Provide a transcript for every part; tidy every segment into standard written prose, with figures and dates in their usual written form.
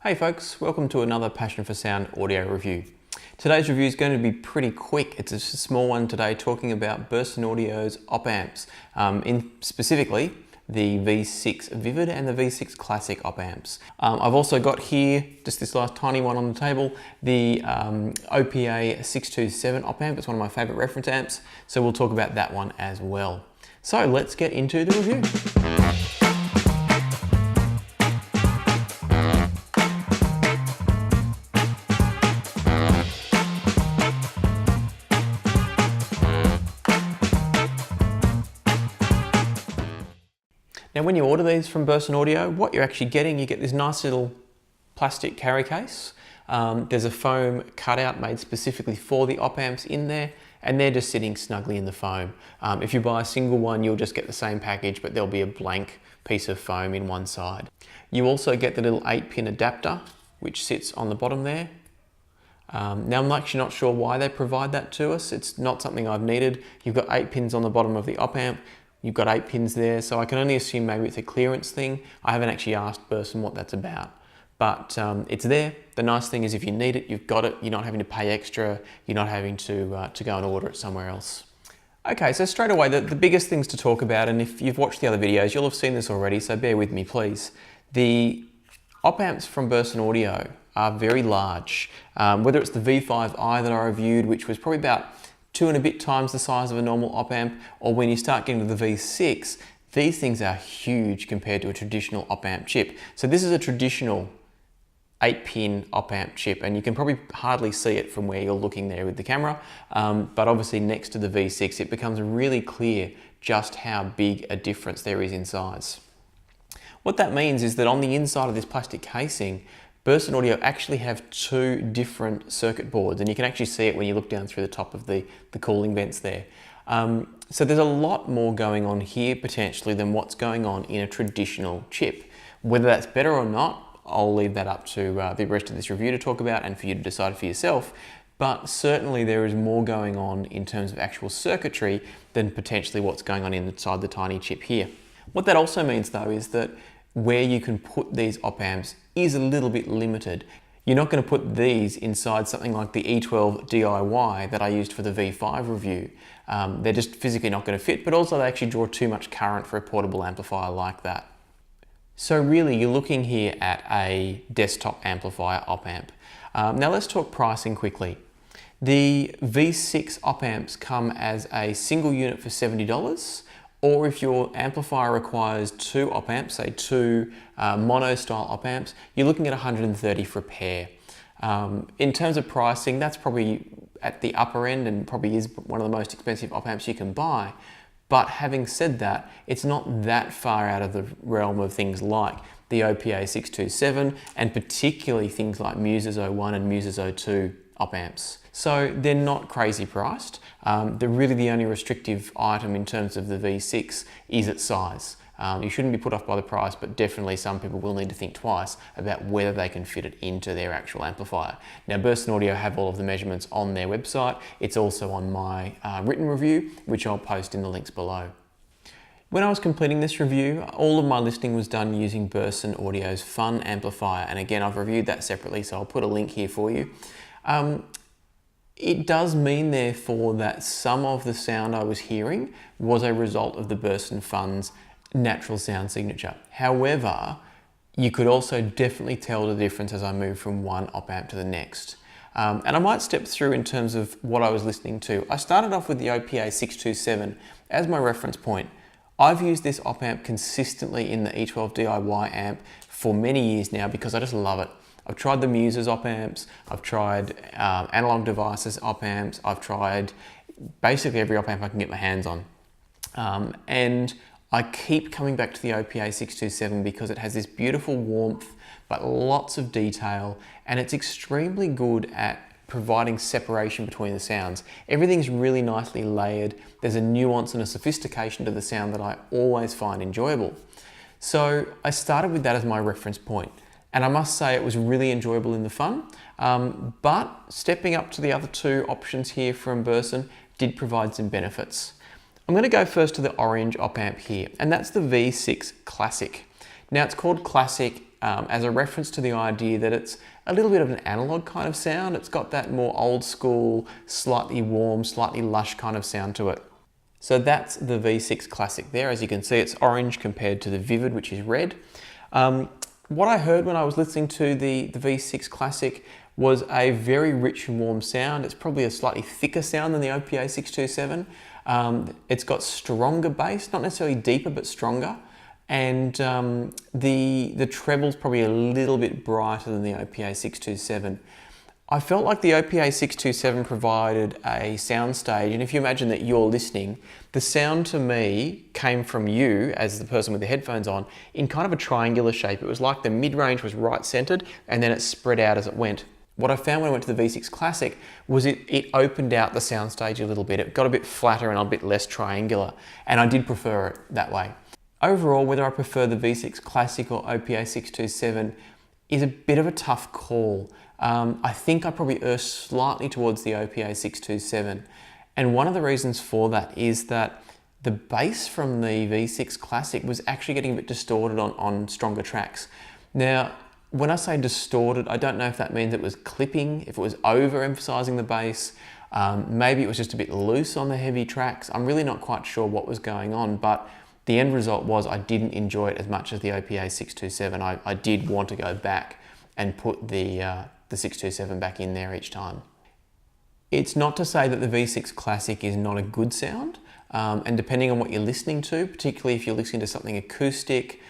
Hey folks, welcome to another Passion for Sound audio review. Today's review is going to be pretty quick. It's a small one today talking about Burson Audio's op amps, specifically the V6 Vivid and the V6 Classic op amps. I've also got here, just this last tiny one on the table, the OPA 627 op amp. It's one of my favorite reference amps, so we'll talk about that one as well. So let's get into the review. Now when you order these from Burson Audio, what you're actually getting, you get this nice little plastic carry case. There's a foam cutout made specifically for the op amps in there, and they're just sitting snugly in the foam. If you buy a single one, you'll just get the same package, but there'll be a blank piece of foam in one side. You also get the little 8-pin adapter, which sits on the bottom there. Now I'm actually not sure why they provide that to us. It's not something I've needed. You've got 8 pins on the bottom of the op amp. You've got 8 pins there, so I can only assume maybe it's a clearance thing. I haven't actually asked Burson what that's about, but it's there. The nice thing is if you need it, you've got it. You're not having to pay extra. You're not having to go and order it somewhere else. Okay, so straight away, the biggest things to talk about, and if you've watched the other videos, you'll have seen this already, so bear with me, please. The op amps from Burson Audio are very large. Whether it's the V5i that I reviewed, which was probably about 2 and a bit times the size of a normal op amp, or when you start getting to the V6, these things are huge compared to a traditional op amp chip. So this is a traditional 8-pin op amp chip, and you can probably hardly see it from where you're looking there with the camera, but obviously next to the V6 it becomes really clear just how big a difference there is in size. What that means is that on the inside of this plastic casing, Burson Audio actually have 2 different circuit boards, and you can actually see it when you look down through the top of the cooling vents there. So there's a lot more going on here potentially than what's going on in a traditional chip. Whether that's better or not, I'll leave that up to the rest of this review to talk about and for you to decide for yourself. But certainly there is more going on in terms of actual circuitry than potentially what's going on inside the tiny chip here. What that also means though is that where you can put these op amps is a little bit limited. You're not going to put these inside something like the E12 DIY that I used for the V5 review. They're just physically not going to fit, but also they actually draw too much current for a portable amplifier like that. So really you're looking here at a desktop amplifier op amp. Now let's talk pricing quickly. The V6 op amps come as a single unit for $70. Or if your amplifier requires 2 op amps, say 2 mono style op amps, you're looking at $130 for a pair. In terms of pricing, that's probably at the upper end and probably is one of the most expensive op amps you can buy. But having said that, it's not that far out of the realm of things like the OPA 627 and particularly things like MUSES01 and MUSES02 op amps. So they're not crazy priced. They're really the only restrictive item in terms of the V6 is its size. You shouldn't be put off by the price, but definitely some people will need to think twice about whether they can fit it into their actual amplifier. Now Burson Audio have all of the measurements on their website. It's also on my written review, which I'll post in the links below. When I was completing this review, all of my listening was done using Burson Audio's Fun amplifier, and again I've reviewed that separately, so I'll put a link here for you. It does mean therefore that some of the sound I was hearing was a result of the Burson Fun's natural sound signature. However, you could also definitely tell the difference as I moved from one op amp to the next. And I might step through in terms of what I was listening to. I started off with the OPA 627 as my reference point. I've used this op amp consistently in the E12 DIY amp for many years now because I just love it. I've tried the Muses op amps, I've tried Analog Devices op amps, I've tried basically every op amp I can get my hands on. And I keep coming back to the OPA 627 because it has this beautiful warmth, but lots of detail, and it's extremely good at providing separation between the sounds. Everything's really nicely layered. There's a nuance and a sophistication to the sound that I always find enjoyable. So I started with that as my reference point. And I must say it was really enjoyable in the fun, but stepping up to the other 2 options here from Burson did provide some benefits. I'm going to go first to the orange op amp here, and that's the V6 Classic. Now it's called Classic as a reference to the idea that it's a little bit of an analog kind of sound. It's got that more old school, slightly warm, slightly lush kind of sound to it. So that's the V6 Classic there. As you can see, it's orange compared to the Vivid, which is red. What I heard when I was listening to the V6 Classic was a very rich and warm sound. It's probably a slightly thicker sound than the OPA 627. It's got stronger bass, not necessarily deeper, but stronger. And the treble's probably a little bit brighter than the OPA 627. I felt like the OPA 627 provided a soundstage, and if you imagine that you're listening, the sound to me came from you, as the person with the headphones on, in kind of a triangular shape. It was like the mid-range was right-centered, and then it spread out as it went. What I found when I went to the V6 Classic was it opened out the soundstage a little bit. It got a bit flatter and a bit less triangular, and I did prefer it that way. Overall, whether I prefer the V6 Classic or OPA 627 is a bit of a tough call. I think I probably err slightly towards the OPA 627. And one of the reasons for that is that the bass from the V6 Classic was actually getting a bit distorted on stronger tracks. Now, when I say distorted, I don't know if that means it was clipping, if it was overemphasizing the bass, maybe it was just a bit loose on the heavy tracks. I'm really not quite sure what was going on, but the end result was I didn't enjoy it as much as the OPA 627. I did want to go back and put the 627 back in there each time. It's not to say that the V6 Classic is not a good sound, and depending on what you're listening to, particularly if you're listening to something acoustic,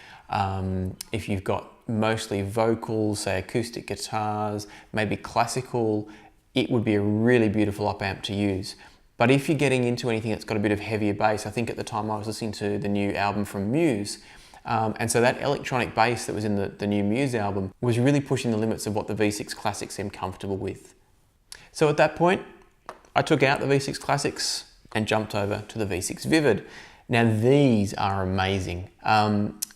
if you've got mostly vocals, say acoustic guitars, maybe classical, it would be a really beautiful op amp to use. But if you're getting into anything that's got a bit of heavier bass, I think at the time I was listening to the new album from Muse, and so that electronic bass that was in the new Muse album was really pushing the limits of what the V6 Classic seemed comfortable with. So at that point, I took out the V6 Classics and jumped over to the V6 Vivid. Now these are amazing.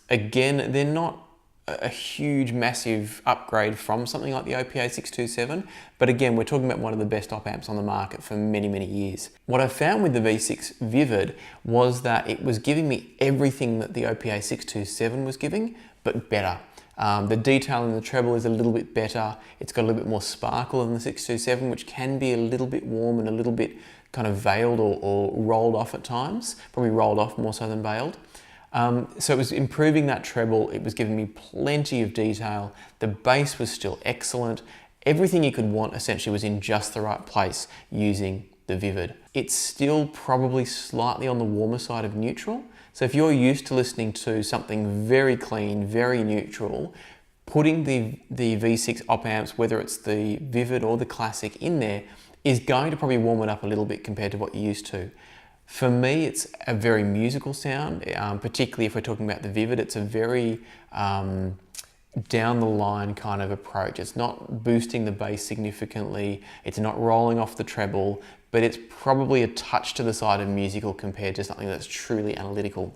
Again, they're not a huge, massive upgrade from something like the OPA 627, but again, we're talking about one of the best op amps on the market for many, many years. What I found with the V6 Vivid was that it was giving me everything that the OPA 627 was giving, but better. The detail in the treble is a little bit better. It's got a little bit more sparkle than the 627, which can be a little bit warm and a little bit kind of veiled or rolled off at times, probably rolled off more so than veiled. So it was improving that treble, it was giving me plenty of detail, the bass was still excellent, everything you could want essentially was in just the right place using the Vivid. It's still probably slightly on the warmer side of neutral, so if you're used to listening to something very clean, very neutral, putting the V6 op amps, whether it's the Vivid or the Classic in there, is going to probably warm it up a little bit compared to what you're used to. For me, it's a very musical sound, particularly if we're talking about the Vivid. It's a very down the line kind of approach. It's not boosting the bass significantly, it's not rolling off the treble, but it's probably a touch to the side of musical compared to something that's truly analytical.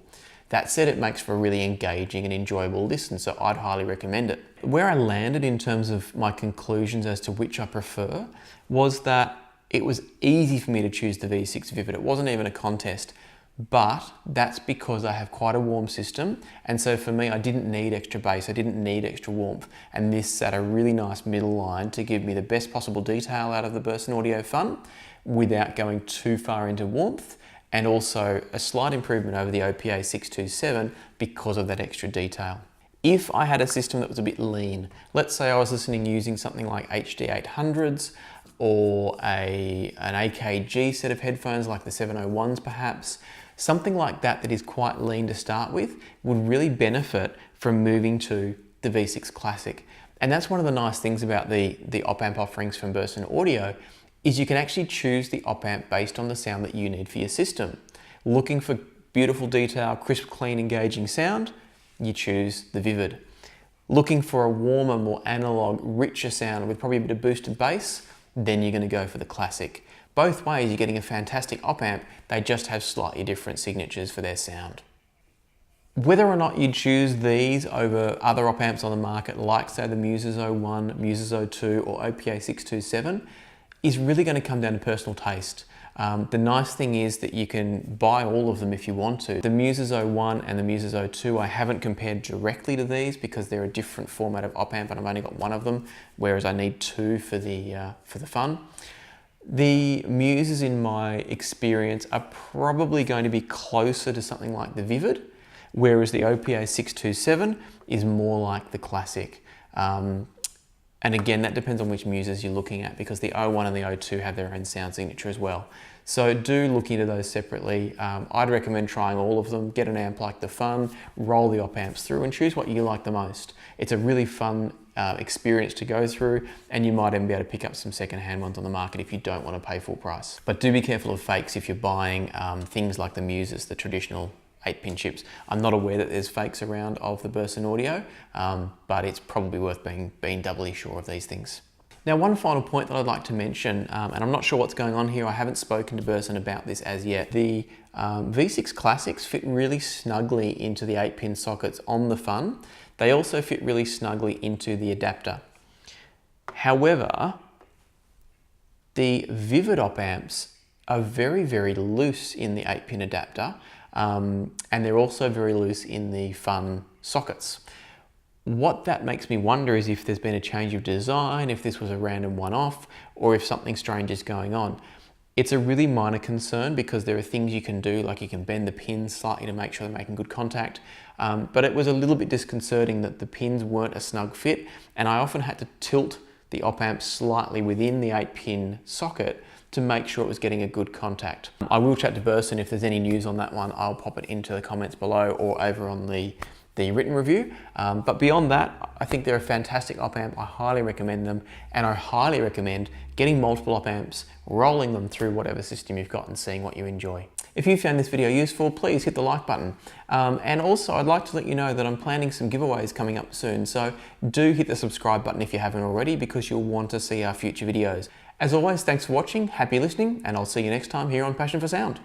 That said, it makes for a really engaging and enjoyable listen, so I'd highly recommend it. Where I landed in terms of my conclusions as to which I prefer was that it was easy for me to choose the V6 Vivid. It wasn't even a contest, but that's because I have quite a warm system. And so for me, I didn't need extra bass. I didn't need extra warmth. And this sat a really nice middle line to give me the best possible detail out of the Burson Audio Fun without going too far into warmth, and also a slight improvement over the OPA 627 because of that extra detail. If I had a system that was a bit lean, let's say I was listening using something like HD 800s, or an AKG set of headphones like the 701s perhaps, something like that is quite lean to start with would really benefit from moving to the V6 Classic. And that's one of the nice things about the op amp offerings from Burson Audio, is you can actually choose the op amp based on the sound that you need for your system. Looking for beautiful detail, crisp, clean, engaging sound, you choose the Vivid. Looking for a warmer, more analog, richer sound with probably a bit of boosted bass, then you're going to go for the Classic. Both ways, you're getting a fantastic op amp, they just have slightly different signatures for their sound. Whether or not you choose these over other op amps on the market, like say the MUSES01, MUSES02 or OPA 627, is really going to come down to personal taste. The nice thing is that you can buy all of them if you want to. The MUSES01 and the MUSES02, I haven't compared directly to these because they're a different format of op amp and I've only got one of them, whereas I need two for the fun. The Muses, in my experience, are probably going to be closer to something like the Vivid, whereas the OPA 627 is more like the Classic. And again, that depends on which Muses you're looking at, because the 01 and the 02 have their own sound signature as well. So do look into those separately. I'd recommend trying all of them, get an amp like the Fun, roll the op amps through and choose what you like the most. It's a really fun experience to go through, and you might even be able to pick up some second-hand ones on the market if you don't want to pay full price. But do be careful of fakes if you're buying things like the Muses, the traditional 8-pin chips. I'm not aware that there's fakes around of the Burson audio, but it's probably worth being doubly sure of these things. Now, one final point that I'd like to mention, and I'm not sure what's going on here, I haven't spoken to Burson about this as yet. The V6 Classics fit really snugly into the 8-pin sockets on the Fun. They also fit really snugly into the adapter. However, the Vivid op amps are very, very loose in the 8-pin adapter. And they're also very loose in the Fun sockets. What that makes me wonder is if there's been a change of design, if this was a random one-off, or if something strange is going on. It's a really minor concern because there are things you can do, like you can bend the pins slightly to make sure they're making good contact. But it was a little bit disconcerting that the pins weren't a snug fit, and I often had to tilt the op amp slightly within the 8-pin socket to make sure it was getting a good contact. I will chat to Burson if there's any news on that one. I'll pop it into the comments below or over on the written review. But beyond that, I think they're a fantastic op amp. I highly recommend them, and I highly recommend getting multiple op amps, rolling them through whatever system you've got and seeing what you enjoy. If you found this video useful, please hit the like button. And also, I'd like to let you know that I'm planning some giveaways coming up soon, so do hit the subscribe button if you haven't already, because you'll want to see our future videos. As always, thanks for watching, happy listening, and I'll see you next time here on Passion for Sound.